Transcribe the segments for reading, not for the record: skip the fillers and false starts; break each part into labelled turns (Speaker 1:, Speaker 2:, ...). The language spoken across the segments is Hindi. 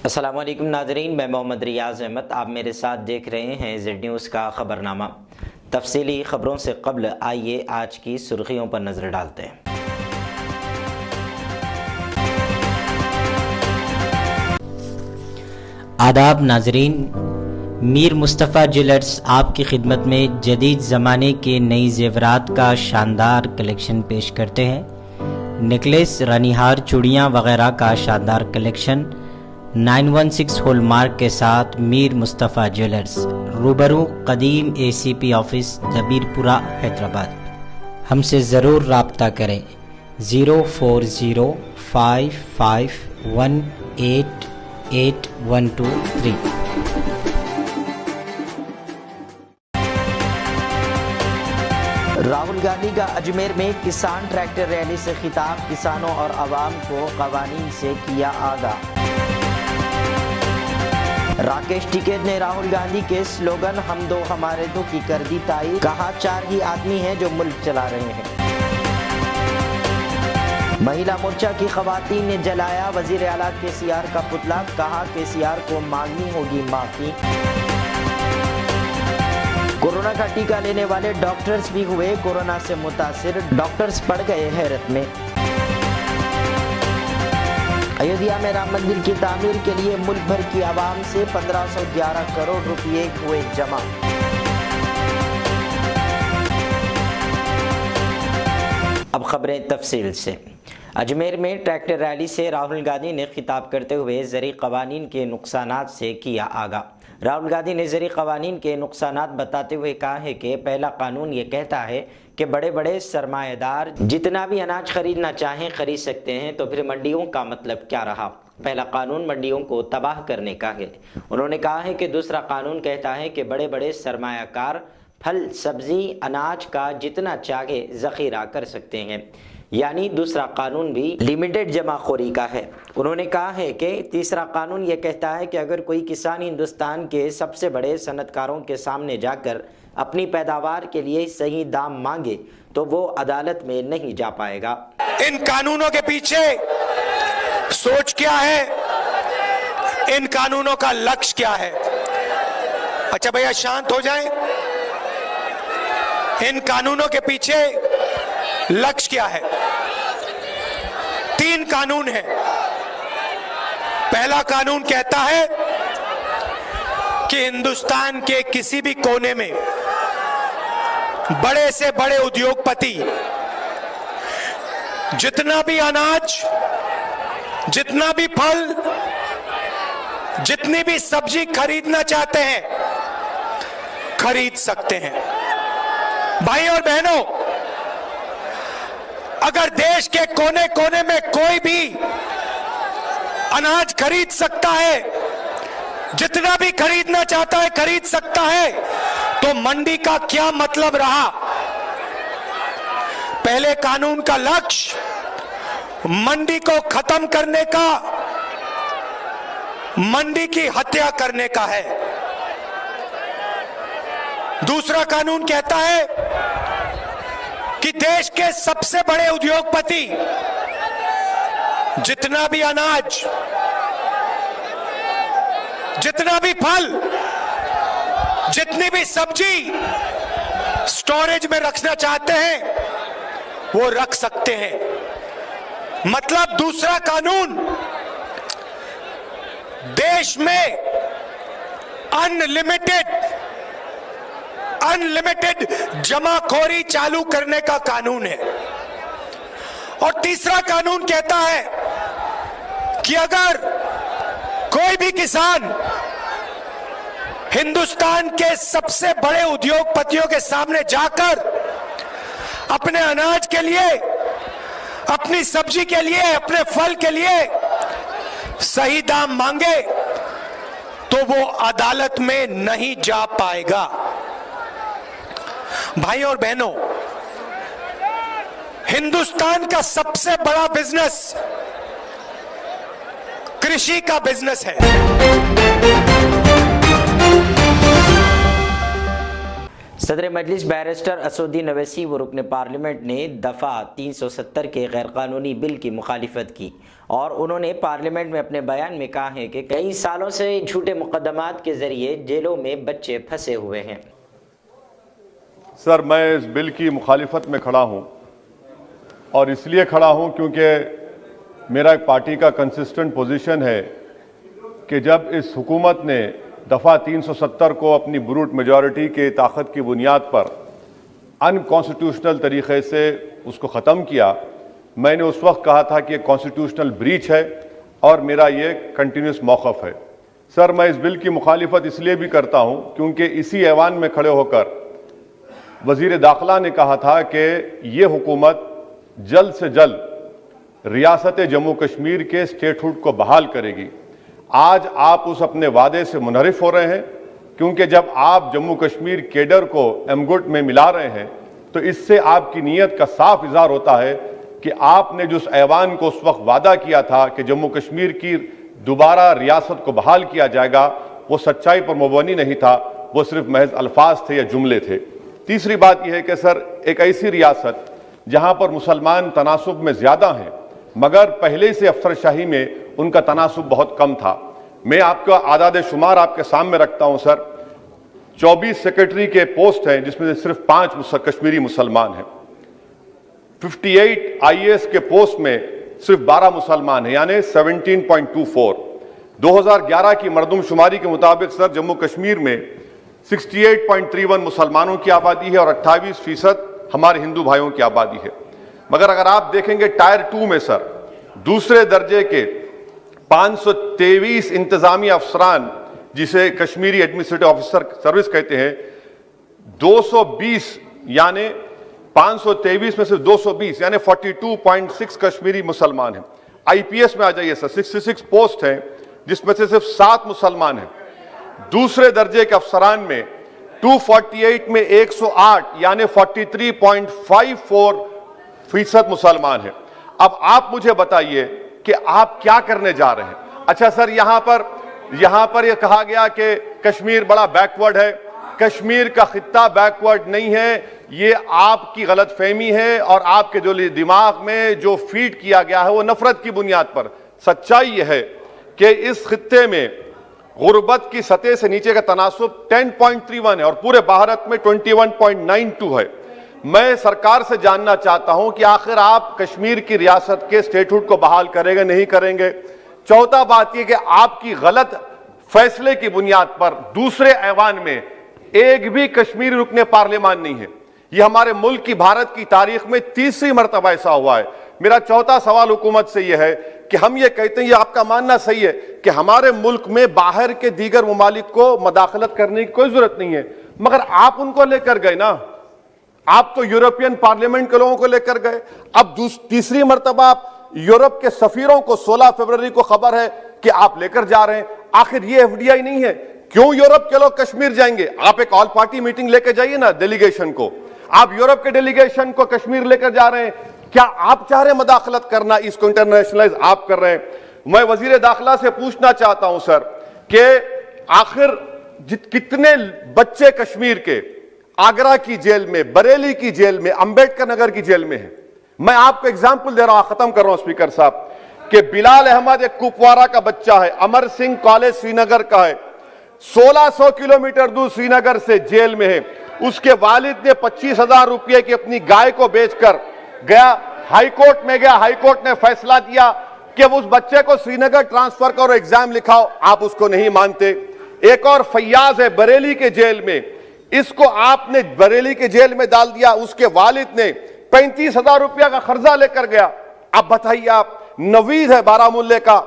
Speaker 1: अस्सलामुअलैकुम नाज़रीन, मैं मोहम्मद रियाज़ अहमद। आप मेरे साथ देख रहे हैं ज़ेड न्यूज़ का ख़बरनामा। तफसीली ख़बरों से कब्ल आइए आज की सुर्खियों पर नज़र डालते हैं। आदाब नाज़रीन, मीर मुस्तफ़ा ज्वेलर्स आपकी खिदमत में जदीद ज़माने के नई ज़ेवरात का शानदार कलेक्शन पेश करते हैं। नेकलेस, रानीहार, चूड़ियाँ वगैरह का शानदार कलेक्शन 916 हॉलमार्क के साथ मीर मुस्तफ़ा ज्वेलर्स, रूबरू कदीम ACP ऑफिस, जबीरपुरा, हैदराबाद। हमसे ज़रूर राब्ता करें 040551888123। राहुल गांधी का अजमेर में किसान ट्रैक्टर रैली से खिताब, किसानों और आवाम को कवानीन से किया आगाह। राकेश टिकैत ने राहुल गांधी के स्लोगन हम दो हमारे दो की कर दी तारीफ, कहा 4 ही आदमी हैं जो मुल्क चला रहे हैं। महिला मोर्चा की खवातीन ने जलाया वजीर आला KCR का पुतला, कहा KCR को मांगनी होगी माफी। कोरोना का टीका लेने वाले डॉक्टर्स भी हुए कोरोना से मुतासिर, डॉक्टर्स पड़ गए हैरत में। अयोध्या में राम मंदिर की तामीर के लिए मुल्क भर की आवाम से 1511 करोड़ रुपए हुए जमा। अब खबरें तफसील से। अजमेर में ट्रैक्टर रैली से राहुल गांधी ने खिताब करते हुए ज़री कवानीन के नुकसानात से किया आगाह। राहुल गांधी ने ज़री कवानीन के नुकसानात बताते हुए कहा है कि पहला कानून ये कहता है कि बड़े बड़े सरमाएदार जितना भी अनाज खरीदना चाहें खरीद सकते हैं, तो फिर मंडियों का मतलब क्या रहा। पहला कानून मंडियों को तबाह करने का है। उन्होंने कहा है कि दूसरा कानून कहता है कि बड़े बड़े सरमायाकार फल, सब्जी, अनाज का जितना चाहे ज़ख़ीरा कर सकते हैं, यानी दूसरा कानून भी लिमिटेड जमाखोरी का है। उन्होंने कहा है कि तीसरा कानून ये कहता है कि अगर कोई किसान हिंदुस्तान के सबसे बड़े सनतकारों के सामने जाकर अपनी पैदावार के लिए सही दाम मांगे तो वो अदालत में नहीं जा पाएगा।
Speaker 2: इन कानूनों के पीछे सोच क्या है, इन कानूनों का लक्ष्य क्या है? अच्छा भैया शांत हो जाएं। इन कानूनों के पीछे लक्ष्य क्या है? 3 कानून है। पहला कानून कहता है कि हिंदुस्तान के किसी भी कोने में बड़े से बड़े उद्योगपति जितना भी अनाज, जितना भी फल, जितनी भी सब्जी खरीदना चाहते हैं खरीद सकते हैं। भाई और बहनों, अगर देश के कोने कोने में कोई भी अनाज खरीद सकता है, जितना भी खरीदना चाहता है खरीद सकता है, तो मंडी का क्या मतलब रहा? पहले कानून का लक्ष्य मंडी को खत्म करने का, मंडी की हत्या करने का है। दूसरा कानून कहता है कि देश के सबसे बड़े उद्योगपति जितना भी अनाज, जितना भी फल, जितनी भी सब्जी स्टोरेज में रखना चाहते हैं वो रख सकते हैं। मतलब दूसरा कानून देश में अनलिमिटेड जमाखोरी चालू करने का कानून है। और तीसरा कानून कहता है कि अगर कोई भी किसान हिंदुस्तान के सबसे बड़े उद्योगपतियों के सामने जाकर अपने अनाज के लिए, अपनी सब्जी के लिए, अपने फल के लिए सही दाम मांगे तो वो अदालत में नहीं जा पाएगा। भाई और बहनों, हिंदुस्तान का सबसे बड़ा बिजनेस कृषि का बिजनेस है।
Speaker 1: सदर मजलिस बैरिस्टर असदुद्दीन अवैसी व रुकन पार्लियामेंट ने दफ़ा 370 के गैरकानूनी बिल की मुखालिफत की और उन्होंने पार्लियामेंट में अपने बयान में कहा है कि कई सालों से झूठे मुकदमात के जरिए जेलों में बच्चे फंसे हुए हैं।
Speaker 3: सर, मैं इस बिल की मुखालिफत में खड़ा हूं और इसलिए खड़ा हूं क्योंकि मेरा एक पार्टी का कंसिस्टेंट पोजीशन है कि जब इस हुकूमत ने दफ़ा 370 को अपनी ब्रूट मेजॉरिटी के ताकत की बुनियाद पर अनकॉन्स्टिट्यूशनल तरीके से उसको ख़त्म किया, मैंने उस वक्त कहा था कि ये कॉन्स्टिट्यूशनल ब्रीच है और मेरा ये कंटिन्यूस मौक़िफ़ है। सर, मैं इस बिल की मुखालिफत इसलिए भी करता हूं क्योंकि इसी ऐवान में खड़े होकर वज़ीर दाखिला ने कहा था कि ये हुकूमत जल्द से जल्द रियासत जम्मू कश्मीर के स्टेटहुड को बहाल करेगी। आज आप उस अपने वादे से मुनहरिफ हो रहे हैं क्योंकि जब आप जम्मू कश्मीर केडर को एमगुट में मिला रहे हैं तो इससे आपकी नीयत का साफ इज़हार होता है कि आपने जो उस ऐवान को उस वक्त वादा किया था कि जम्मू कश्मीर की दोबारा रियासत को बहाल किया जाएगा, वो सच्चाई पर मुबनी नहीं था, वो सिर्फ महज अल्फाज थे या जुमले थे। तीसरी बात यह है कि सर, एक ऐसी रियासत जहां पर मुसलमान तनासुब में ज़्यादा हैं मगर पहले से अफसरशाही में उनका तनासुब बहुत कम था। मैं आपका आदाद शुमार आपके सामने रखता हूं सर। 24 सेक्रेटरी के पोस्ट हैं जिसमें से सिर्फ 5 कश्मीरी मुसलमान हैं। 58 IAS के पोस्ट में सिर्फ 12 मुसलमान हैं, यानी 17.24। 2011 की मरदमशुमारी के मुताबिक सर जम्मू कश्मीर में 68.31 मुसलमानों की आबादी है और 28% हमारे हिंदू भाइयों की आबादी है। मगर अगर आप देखेंगे टायर 2 में सर दूसरे दर्जे के 523 इंतजामी अफसरान, जिसे कश्मीरी एडमिनिस्ट्रेटिव ऑफिसर सर्विस कहते हैं, 220 यानी 523 में से 220 यानी 42.6 कश्मीरी मुसलमान हैं। IPS में आ जाइए सर, 66 पोस्ट हैं जिसमें से सिर्फ 7 मुसलमान हैं। दूसरे दर्जे के अफसरान में 248 में 108 यानी 43.54% मुसलमान हैं। अब आप मुझे बताइए कि आप क्या करने जा रहे हैं। अच्छा सर, यहां पर यह कहा गया कि कश्मीर बड़ा बैकवर्ड है। कश्मीर का खित्ता बैकवर्ड नहीं है, ये आपकी गलतफहमी है और आपके जो दिमाग में जो फीड किया गया है वो नफरत की बुनियाद पर। सच्चाई यह है कि इस खित्ते में गुर्बत की सतह से नीचे का तनासुब 10.31 है और पूरे भारत में 21.92 है। मैं सरकार से जानना चाहता हूं कि आखिर आप कश्मीर की रियासत के स्टेटहुड को बहाल करेंगे नहीं करेंगे। चौथा बात यह कि आपकी गलत फैसले की बुनियाद पर दूसरे ऐवान में एक भी कश्मीरी रुकने पार्लियामान नहीं है। यह हमारे मुल्क की, भारत की तारीख में तीसरी मरतबा ऐसा हुआ है। मेरा चौथा सवाल हुकूमत से यह है कि हम ये कहते हैं, ये आपका मानना सही है कि हमारे मुल्क में बाहर के दीगर ममालिक को मदाखलत करने की कोई जरूरत नहीं है, मगर आप उनको लेकर गए ना, आप तो यूरोपियन पार्लियामेंट के लोगों को लेकर गए। अब तीसरी मरतबा आप यूरोप के सफीरों को 16 फरवरी को खबर है कि आप लेकर जा रहे हैं। आखिर ये FDI नहीं है, क्यों यूरोप के लोग कश्मीर जाएंगे? आप एक ऑल पार्टी मीटिंग लेकर जाइए ना डेलीगेशन को। आप यूरोप के डेलीगेशन को कश्मीर लेकर जा रहे हैं, क्या आप चाह रहे हैं मदाखलत करना? इसको इंटरनेशनलाइज आप कर रहे हैं। मैं वजीर दाखिला से पूछना चाहता हूं सर कि आखिर कितने बच्चे कश्मीर के आगरा की जेल में, बरेली की जेल में, अंबेडकर नगर की जेल में हैं? मैं आपको एग्जाम्पल दे रहा हूं, खत्म कर रहा हूं स्पीकर साहब, कि बिलाल अहमद एक कुपवारा का बच्चा है, अमर सिंह कॉलेज श्रीनगर का है, 1600 किलोमीटर दूर श्रीनगर से जेल में है। उसके वालिद ने 25,000 रुपये की अपनी गाय को बेचकर गया, हाईकोर्ट में गया, हाईकोर्ट ने फैसला दिया कि उस बच्चे को श्रीनगर ट्रांसफर करो, एग्जाम लिखाओ, आप उसको नहीं मानते। एक और फैयाज है बरेली के जेल में, इसको आपने बरेली के जेल में डाल दिया। उसके वालिद ने 35,000 रुपया का कर्जा लेकर गया। अब बताइए आप, नवीद है बारामुल्ले का,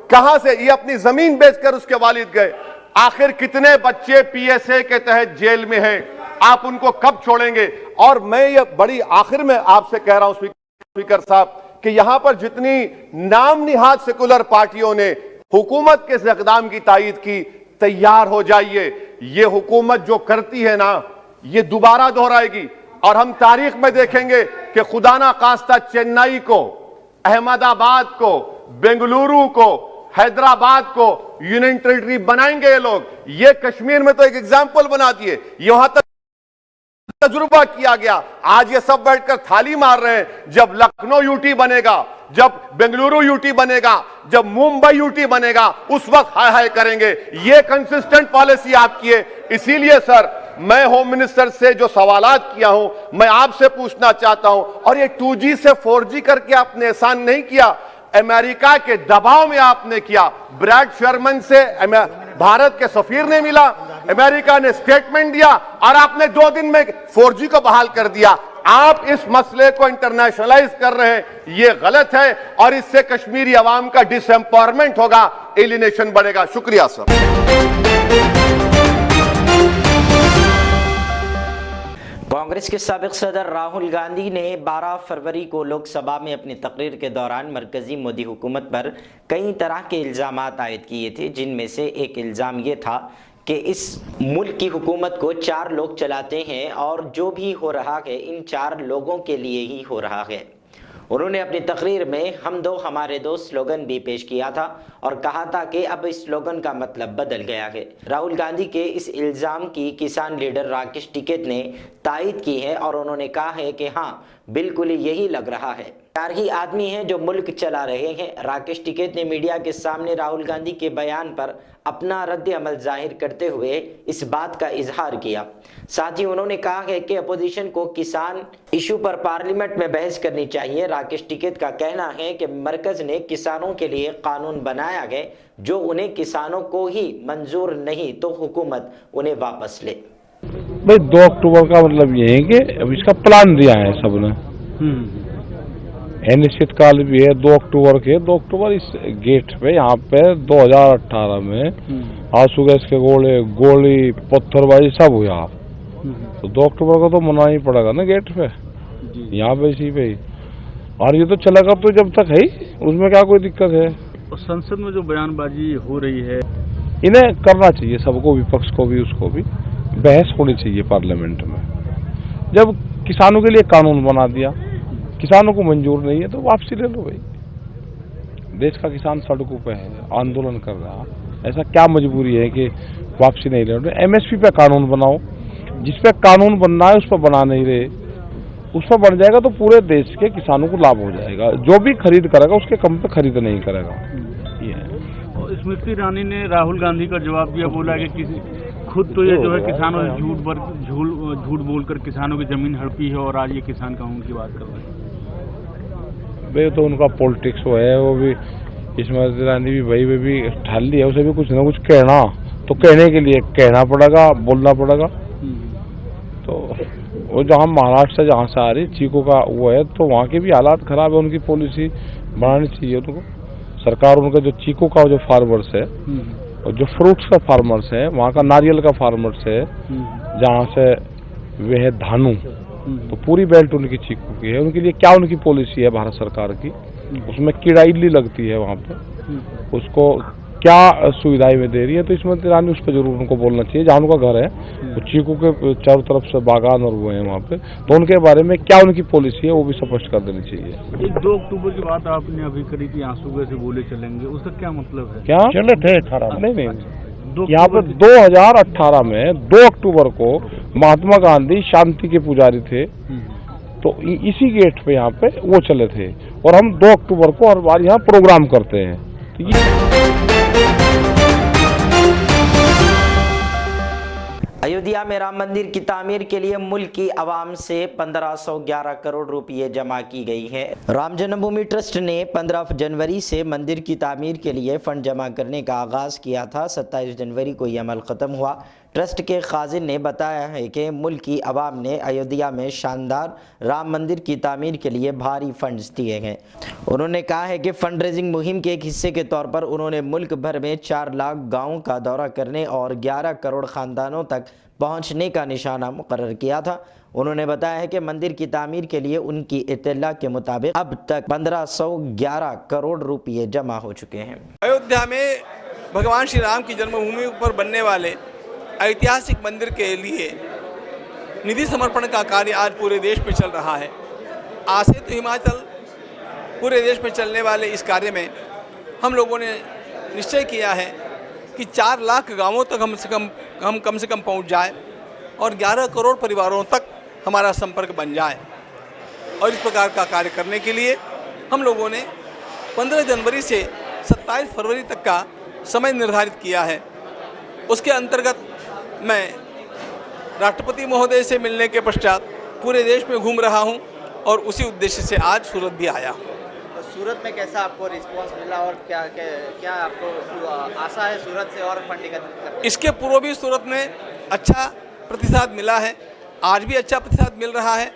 Speaker 3: कहां से ये अपनी जमीन बेचकर उसके वालिद गए। आखिर कितने बच्चे PSA के तहत जेल में हैं? आप उनको कब छोड़ेंगे? और मैं ये बड़ी आखिर में आपसे कह रहा हूं स्पीकर साहब कि यहां पर जितनी नाम निहाद सेकुलर पार्टियों ने हुकूमत के इस इक़दाम की तायीद की, तैयार हो जाइए। ये हुकूमत जो करती है ना, ये दोबारा दोहराएगी और हम तारीख में देखेंगे कि खुदा ना खास्ता चेन्नई को, अहमदाबाद को, बेंगलुरु को, हैदराबाद को यूनियन टेरिटरी बनाएंगे ये लोग। ये कश्मीर में तो एक एग्जाम्पल बना दिए, यहां तक तजुर्बा किया गया। आज ये सब बैठकर थाली मार रहे हैं। जब लखनऊ यूटी बनेगा, जब बेंगलुरु यूटी बनेगा, जब मुंबई यूटी बनेगा, उस वक्त हाय हाय करेंगे। ये कंसिस्टेंट पॉलिसी आपकी है। इसीलिए सर, मैं होम मिनिस्टर से जो सवालात किया हूं, मैं आपसे पूछना चाहता हूं। और ये 2G से 4G करके आपने एहसान नहीं किया, अमेरिका के दबाव में आपने किया। ब्रैड शर्मन से भारत के सफीर ने मिला, अमेरिका ने स्टेटमेंट दिया और आपने 2 दिन में 4G को बहाल कर दिया। आप इस मसले को इंटरनेशनलाइज कर रहे हैं, ये गलत है और इससे कश्मीरी अवाम का डिसएम्पावरमेंट होगा, एलिनेशन बढ़ेगा। शुक्रिया सर।
Speaker 1: कांग्रेस के साबिक सदर राहुल गांधी ने 12 फरवरी को लोकसभा में अपनी तकरीर के दौरान मरकजी मोदी हुकूमत पर कई तरह के इल्ज़ामात आयद किए थे, जिनमें से एक इल्ज़ाम ये था कि इस मुल्क की हुकूमत को 4 लोग चलाते हैं और जो भी हो रहा है इन 4 लोगों के लिए ही हो रहा है। उन्होंने अपनी तकरीर में हम दो हमारे दो स्लोगन भी पेश किया था और कहा था कि अब इस स्लोगन का मतलब बदल गया है। राहुल गांधी के इस इल्ज़ाम की किसान लीडर राकेश टिकैत ने तायीद की है और उन्होंने कहा है कि हाँ, बिल्कुल यही लग रहा है। 4 ही आदमी हैं जो मुल्क चला रहे हैं। राकेश टिकैत ने मीडिया के सामने राहुल गांधी के बयान पर अपना रद्द अमल जाहिर करते हुए इस बात का इजहार किया। साथ ही उन्होंने कहा है कि अपोजिशन को किसान इशू पर पार्लियामेंट में बहस करनी चाहिए। राकेश टिकैत का कहना है कि मरकज ने किसानों के लिए कानून बनाया है, जो उन्हें किसानों को ही मंजूर नहीं तो हुकूमत उन्हें वापस ले।
Speaker 4: भाई 2 अक्टूबर का मतलब ये है कि अब इसका प्लान दिया है सबने। अनिश्चित काल भी है 2 अक्टूबर के। 2 अक्टूबर इस गेट पे यहाँ पे 2018 में आंसू गैस के गोली पत्थरबाजी सब हुआ। तो 2 अक्टूबर को तो मनाना ही पड़ेगा ना गेट पे, यहाँ पे इसी पे। और ये तो चलेगा तो जब तक है, उसमें क्या कोई दिक्कत है।
Speaker 5: संसद में जो बयानबाजी हो रही है,
Speaker 4: इन्हें करना चाहिए सबको, विपक्ष को भी उसको भी बहस होनी चाहिए पार्लियामेंट में। जब किसानों के लिए कानून बना दिया, किसानों को मंजूर नहीं है तो वापसी ले लो भाई। देश का किसान सड़कों पे है, आंदोलन कर रहा, ऐसा क्या मजबूरी है कि वापसी नहीं ले रहे। MSP पे कानून बनाओ, जिस पे कानून बनना है उस पर बना नहीं रहे, उस पर बन जाएगा तो पूरे देश के किसानों को लाभ हो जाएगा। जो भी खरीद करेगा उसके कम पे खरीद नहीं करेगा। ये है।
Speaker 5: स्मृति ईरानी ने राहुल गांधी का जवाब दिया, बोला कि खुद तो ये जो है किसानों ने झूठ बोलकर किसानों की जमीन हड़पी है और आज ये किसान कानून की बात कर रहे हैं।
Speaker 4: भाई तो उनका पॉलिटिक्स वो है, वो भी स्मृति ईरानी भी भाई वे भी ठाल लिया, उसे भी कुछ ना कुछ कहना, तो कहने के लिए कहना पड़ेगा, बोलना पड़ेगा। तो वो जहाँ महाराष्ट्र से जहाँ से आ रही चीकू का वो है, तो वहाँ के भी हालात खराब है। उनकी पॉलिसी बनानी चाहिए उनको सरकार। उनका जो चीकू का जो फार्मर्स है और जो फ्रूट्स का फार्मर्स है, वहाँ का नारियल का फार्मर्स है, जहाँ से वे है धानु, तो पूरी बेल्ट उनकी चीकू की है। उनके लिए क्या उनकी पॉलिसी है भारत सरकार की, उसमें कीड़ा इडली लगती है वहाँ पर, उसको क्या सुविधाएं में दे रही है। तो स्मृति ईरानी उस पर जरूर उनको बोलना चाहिए। जहाँ उनका घर है तो चीकू के चारों तरफ से बागान और वो है वहाँ पे, तो उनके बारे में क्या उनकी पॉलिसी है वो भी स्पष्ट कर देनी चाहिए।
Speaker 5: एक 2 अक्टूबर की बात आपने अभी करी थी, आंसू गैस से गोले चलेंगे, उसका क्या मतलब है?
Speaker 4: क्या चले थे 18 नहीं, यहाँ पर 2018 में 2 अक्टूबर को महात्मा गांधी शांति के पुजारी थे, तो इसी गेट पे यहाँ पे वो चले थे। और हम 2 अक्टूबर को हर बार यहाँ प्रोग्राम करते हैं।
Speaker 1: अयोध्या में राम मंदिर की तामीर के लिए मुल्क की आवाम से 1511 करोड़ रुपए जमा की गई है। राम जन्मभूमि ट्रस्ट ने 15 जनवरी से मंदिर की तामीर के लिए फंड जमा करने का आगाज़ किया था। 27 जनवरी को यह अमल ख़त्म हुआ। ट्रस्ट के खाजिन ने बताया है कि मुल्क की आवाम ने अयोध्या में शानदार राम मंदिर की तामीर के लिए भारी फंड्स दिए हैं। उन्होंने कहा है कि फंड रेजिंग मुहिम के एक हिस्से के तौर पर उन्होंने मुल्क भर में 4 लाख गाँव का दौरा करने और 11 करोड़ ख़ानदानों तक पहुँचने का निशाना मुकर्रर किया था। उन्होंने बताया है कि मंदिर की तामीर के लिए उनकी इत्तला के मुताबिक अब तक 1511 करोड़ रुपये जमा हो चुके हैं।
Speaker 6: अयोध्या में भगवान श्री राम की जन्मभूमि पर बनने वाले ऐतिहासिक मंदिर के लिए निधि समर्पण का कार्य आज पूरे देश में चल रहा है। आज से तो हिमाचल पूरे देश में चलने वाले इस कार्य में हम लोगों ने निश्चय किया है कि 4 लाख गांवों तक हम कम से कम पहुंच जाए और 11 करोड़ परिवारों तक हमारा संपर्क बन जाए। और इस प्रकार का कार्य करने के लिए हम लोगों ने 15 जनवरी से 27 फरवरी तक का समय निर्धारित किया है। उसके अंतर्गत मैं राष्ट्रपति महोदय से मिलने के पश्चात पूरे देश में घूम रहा हूं और उसी उद्देश्य से आज सूरत भी आया।
Speaker 7: तो सूरत में कैसा आपको रिस्पांस मिला और क्या आपको आशा है सूरत से और फंड एकत्रित करने?
Speaker 6: इसके पूर्व भी सूरत में अच्छा प्रतिसाद मिला है, आज भी अच्छा प्रतिसाद मिल रहा है।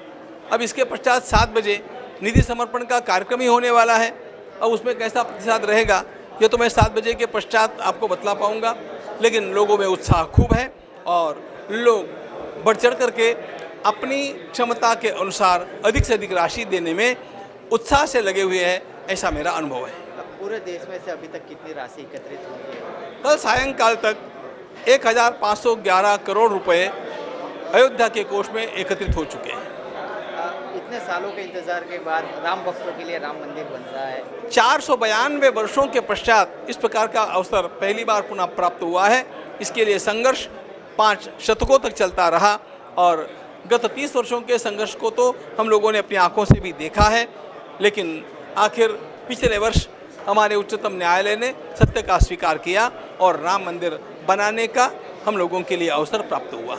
Speaker 6: अब इसके पश्चात 7 बजे निधि समर्पण का कार्यक्रम ही होने वाला है और उसमें कैसा प्रतिसाद रहेगा ये तो मैं 7 बजे के पश्चात आपको बतला पाऊंगा। लेकिन लोगों में उत्साह खूब है और लोग बढ़ चढ़ करके अपनी क्षमता के अनुसार अधिक से अधिक राशि देने में उत्साह से लगे हुए हैं, ऐसा मेरा अनुभव है।
Speaker 7: पूरे देश में से अभी तक कितनी राशि एकत्रित हुई है?
Speaker 6: कल सायंकाल तक 1511 करोड़ रुपए अयोध्या के कोष में एकत्रित हो चुके हैं।
Speaker 7: इतने सालों के इंतजार के बाद राम भक्तों के लिए राम मंदिर बन रहा है।
Speaker 6: 492 वर्षों के पश्चात इस प्रकार का अवसर पहली बार पुनः प्राप्त हुआ है। इसके लिए संघर्ष 5 शतकों तक चलता रहा और गत 30 वर्षों के संघर्ष को तो हम लोगों ने अपनी आंखों से भी देखा है। लेकिन आखिर पिछले वर्ष हमारे उच्चतम न्यायालय ने सत्य का स्वीकार किया और राम मंदिर बनाने का हम लोगों के लिए अवसर प्राप्त हुआ।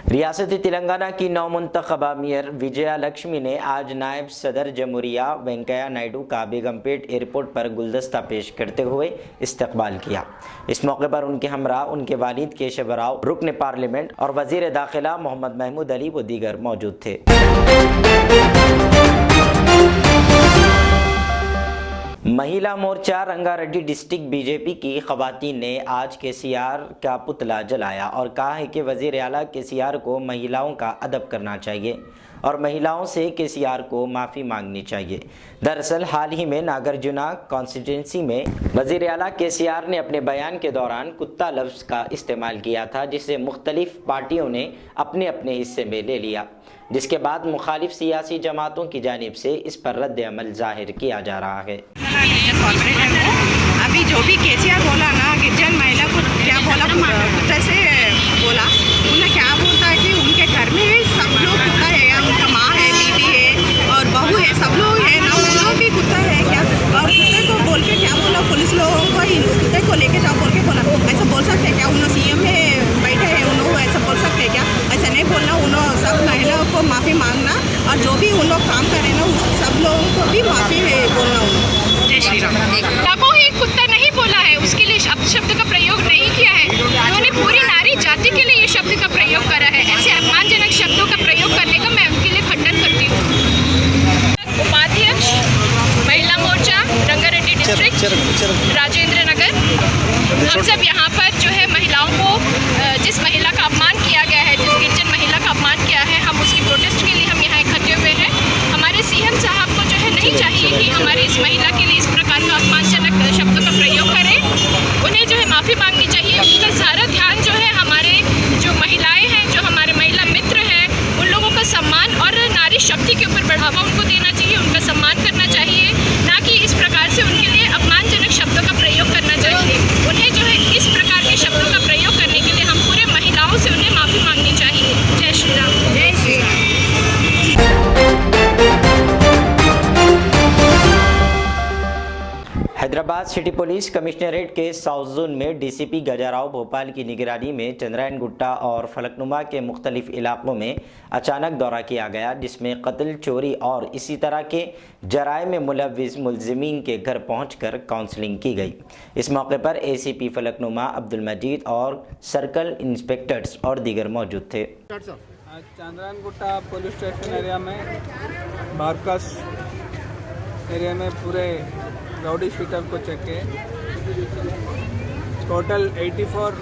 Speaker 1: रियासती तेलंगाना की नौमुंतखबा मेयर विजया लक्ष्मी ने आज नायब सदर जमहूरिया वेंकैया नायडू का बेगमपेट एयरपोर्ट पर गुलदस्ता पेश करते हुए इस्तकबाल किया। इस मौके पर उनके हमरा उनके वालिद केशव राव, रुकन पार्लियामेंट और वजीर दाखिला मोहम्मद महमूद अली व दीगर मौजूद थे। महिला मोर्चा रंगारेड्डी डिस्ट्रिक्ट बीजेपी की खवातीन ने आज केसीआर का पुतला जलाया और कहा है कि वजीर आला केसीआर को महिलाओं का अदब करना चाहिए और महिलाओं से केसीआर को माफ़ी मांगनी चाहिए। दरअसल हाल ही में नागार्जुना कॉन्स्टिट्यूंसी में वजीर आला केसीआर ने अपने बयान के दौरान कुत्ता लफ्ज़ का इस्तेमाल किया था, जिसे मुख्तलिफ पार्टियों ने अपने अपने हिस्से में ले लिया, जिसके बाद मुखालिफ सियासी जमातों की जानिब से इस पर रद्द अमल जाहिर किया जा रहा है।
Speaker 8: अभी जो भी केसीआर बोला ना, गिरजन महिला को क्या बोला, कुत्ते से बोला, उन्हें क्या बोलता है कि उनके घर में सब लोग कुत्ता है या उनका माँ है, बीबी है और बहू है, सब लोग है ना, उन लोग भी कुत्ता है क्या? और कुत्ते को बोल के क्या बोला, पुलिस लोगों को कुत्ते को लेके जाओ बोल के बोला। ऐसा बोल सकते हैं क्या? उन्होंने सीएम में बैठे हैं, उन्होंने ऐसा बोल सकते हैं क्या? ऐसा नहीं बोलना, उन्होंने सब महिलाओं को माफ़ी मांगना और जो भी उन लोग काम करें ना सब लोगों को भी माफ़ी बोलना। जय श्री राम।
Speaker 9: तबो ही कुत्ता नहीं बोला है, उसके लिए शब्द का प्रयोग नहीं किया है। उन्होंने पूरी नारी जाति के लिए ये शब्द का प्रयोग करा है। ऐसे अपमानजनक शब्दों का प्रयोग करने का मैं उनके लिए खंडन करती हूँ। उपाध्यक्ष महिला मोर्चा रंगारेड्डी डिस्ट्रिक्ट राजेंद्र नगर, हम सब यहाँ पर जो है महिलाओं को जिस महिला का अपमान किया गया है, जिस गिरजन महिला का अपमान किया है, हम उसकी प्रोटेस्ट के लिए हम यहाँ इकट्ठे हुए हैं। हमारे सीएम साहब को जो है नहीं चाहिए कि हमारी इस महिला के लिए इस प्रकार का अपमानजनक शब्दों का प्रयोग करें। उन्हें जो है माफ़ी मांगनी चाहिए। उनका सारा ध्यान जो है हमारे जो महिलाएं हैं, जो हमारे महिला मित्र हैं, उन लोगों का सम्मान और नारी शक्ति के ऊपर बढ़ावा उनको देना चाहिए, उनका सम्मान करना चाहिए, ना कि इस प्रकार से उनके लिए अपमानजनक शब्दों का प्रयोग करना चाहिए। उन्हें जो है इस प्रकार के शब्दों का प्रयोग करने के लिए हम पूरे महिलाओं से उन्हें माफ़ी मांगनी चाहिए। जय श्री राम। जय Shri Ram.
Speaker 1: Hyderabad city police commissionerate के साउथ जोन में डीसीपी गजाराव भोपाल की निगरानी में चंद्रायन गुट्टा और फलकनुमा के मुख्तलिफ इलाकों में अचानक दौरा किया गया, जिसमें कत्ल, चोरी और इसी तरह के जराइम में मुलव्विस मुलजिमीन के घर पहुंचकर काउंसलिंग की गई। इस मौके पर एसीपी फलकनुमा अब्दुल मजीद और सर्कल इंस्पेक्टर्स और दीगर मौजूद थे।
Speaker 10: Chandrayangutta police station area में बारकस एरिया में पूरे राउडी शीटर को चेक किए। टोटल 84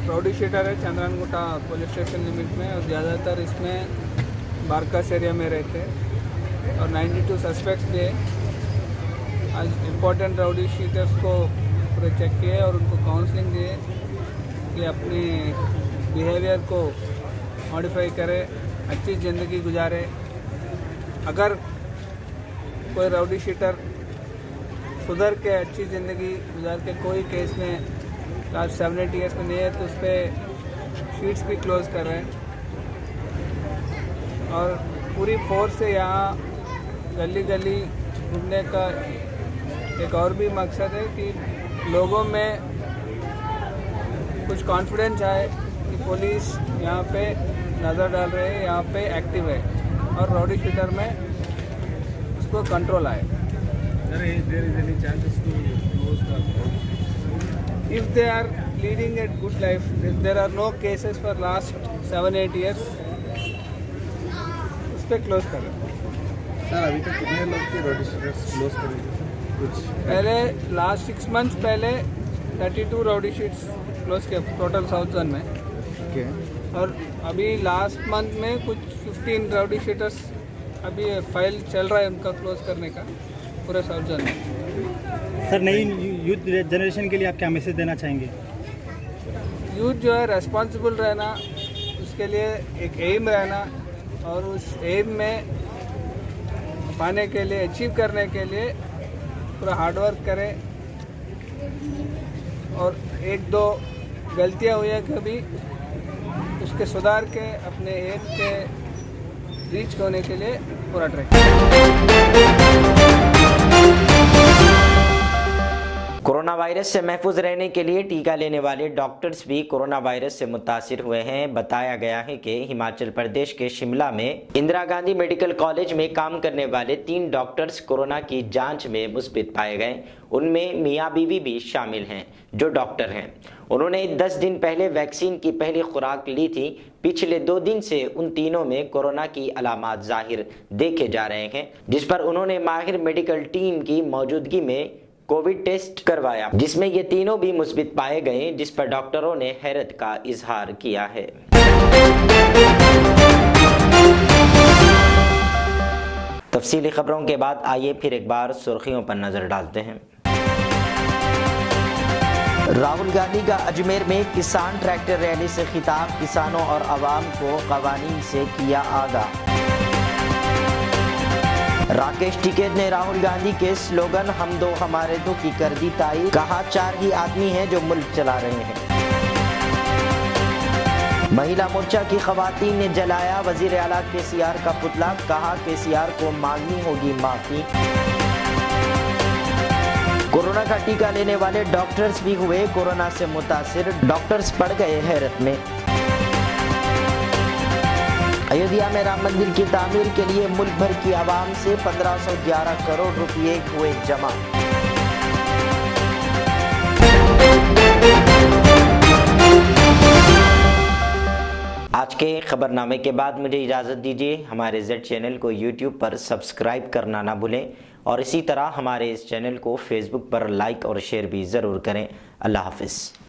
Speaker 10: राउडी शीटर है Chandrayangutta police station limit में और ज़्यादातर इसमें बारकस एरिया में रहते हैं और 92 सस्पेक्ट्स थे। आज इम्पोर्टेंट राउडी शीटर्स को पूरे चेक किए और उनको काउंसलिंग दिए कि अपनी बिहेवियर को मॉडिफाई करे, अच्छी ज़िंदगी गुजारे। अगर कोई राउडी शीटर सुधर के अच्छी ज़िंदगी गुजार के कोई केस में लास्ट 7-8 ईयर्स में नहीं है, तो उस पर शीट्स भी क्लोज कर रहे हैं। और पूरी फोर्स से यहाँ गली गली घूमने का एक और भी मकसद है कि लोगों में कुछ कॉन्फिडेंस आए कि पुलिस यहाँ पे नज़र डाल रहे हैं, यहाँ पे एक्टिव है, और रॉडी शीटर में उसको कंट्रोल आए। If they are leading a good life, if there are no cases for last 7-8 years, उस पर क्लोज करें।
Speaker 7: सर अभी तक कितने लोग के रजिस्टर्स क्लोज करेंगे? कुछ
Speaker 10: पहले लास्ट 6 मंथ्स पहले 32 रॉडी शीट्स क्लोज किए टोटल साउथ जोन में।
Speaker 7: ओके।
Speaker 10: और अभी लास्ट मंथ में कुछ 15 रॉडी शीटर्स अभी फाइल चल रहा है उनका क्लोज करने का पूरे साउथ जोन में।
Speaker 11: सर नई यूथ जनरेशन के लिए आप क्या मैसेज देना चाहेंगे?
Speaker 10: यूथ जो है रेस्पॉन्सिबल रहना, उसके लिए एक एम रहना, और उस एम में पाने के लिए, अचीव करने के लिए पूरा हार्डवर्क करें। और 1-2 गलतियां हुई हैं कभी, उसके सुधार के अपने एम के रीच होने के लिए पूरा ट्राई करें।
Speaker 1: कोरोना वायरस से महफूज रहने के लिए टीका लेने वाले डॉक्टर्स भी कोरोना वायरस से मुतासिर हुए हैं। बताया गया है कि हिमाचल प्रदेश के शिमला में इंदिरा गांधी मेडिकल कॉलेज में काम करने वाले 3 डॉक्टर्स कोरोना की जांच में मुस्बित पाए गए। उनमें मियाँ बीवी भी शामिल हैं जो डॉक्टर हैं। उन्होंने 10 दिन पहले वैक्सीन की पहली खुराक ली थी। पिछले 2 दिन से उन तीनों में कोरोना की अलामात जाहिर देखे जा रहे हैं, जिस पर उन्होंने माहिर मेडिकल टीम की मौजूदगी में कोविड टेस्ट करवाया, जिसमें ये तीनों भी मुस्बित पाए गए, जिस पर डॉक्टरों ने हैरत का इजहार किया है। तफसीली खबरों के बाद आइए फिर एक बार सुर्खियों पर नजर डालते हैं। राहुल गांधी का अजमेर में किसान ट्रैक्टर रैली से खिताब, किसानों और आवाम को कवानीन से किया आगाह। राकेश टिकैत ने राहुल गांधी के स्लोगन हम दो हमारे दो की कर दी तारीफ, कहा 4 ही आदमी हैं जो मुल्क चला रहे हैं। महिला मोर्चा की खवातीन ने जलाया वजीर आला केसीआर का पुतला, कहा केसीआर को मांगनी होगी माफी। कोरोना का टीका लेने वाले डॉक्टर्स भी हुए कोरोना से मुतासिर, डॉक्टर्स पड़ गए हैरत में। अयोध्या में राम मंदिर की तामीर के लिए मुल्क भर की आवाम से 1511 करोड़ रुपए हुए जमा। आज के खबरनामे के बाद मुझे इजाज़त दीजिए। हमारे Z चैनल को YouTube पर सब्सक्राइब करना ना भूलें और इसी तरह हमारे इस चैनल को Facebook पर लाइक और शेयर भी ज़रूर करें। अल्लाह हाफिज़।